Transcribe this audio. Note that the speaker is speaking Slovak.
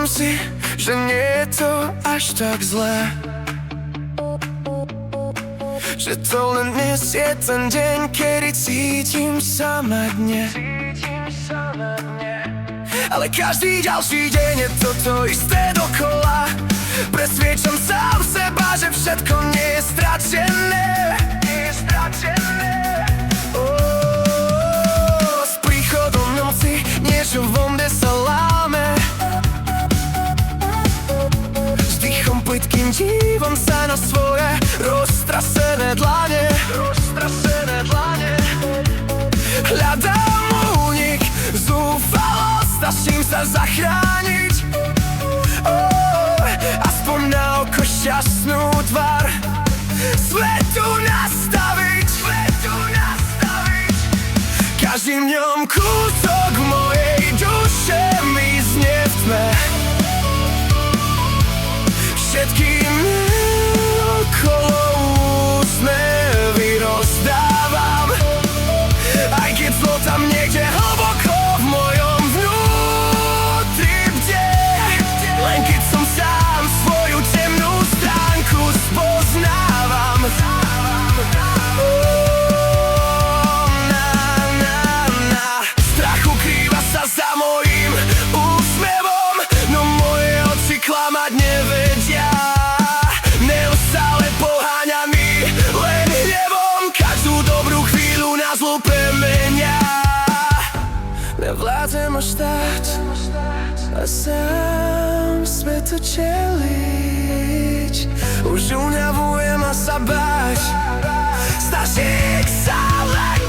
Poviem si, že nie je to až tak zlé, že to len dnes je ten deň, kedy cítim sa na dne. Ale každý ďalší deň je toto isté dokola. Presviečam sám seba, že všetko nie je stratené. S príchodom noci niečo vo mne sa láme. S dýchom plytkým dívam sa na svoje roztrasené dlane. Hľadám únik, zúfalosť, snažím sa zachrániť. Aspoň na oko šťastnú tvár svetu nastaviť. Každým dňom kúsok mojej duše mizne v tme. Všetkým okolo úsmevy rozdávam, aj keď zlo tam niekde hlboko v mojom vnútri bdie. Len keď som sám svoju temnú stránku spoznávam. Strach ukrýva sa za mojím úsmevom, no moje oči klamať nevedia. Neustále poháňaný len hnevom, každú dobrú chvíľu na zlu premenia. Nevládzem už stáť a sám svetu čeliť. Už unavujem a sa báť, snažiť sa len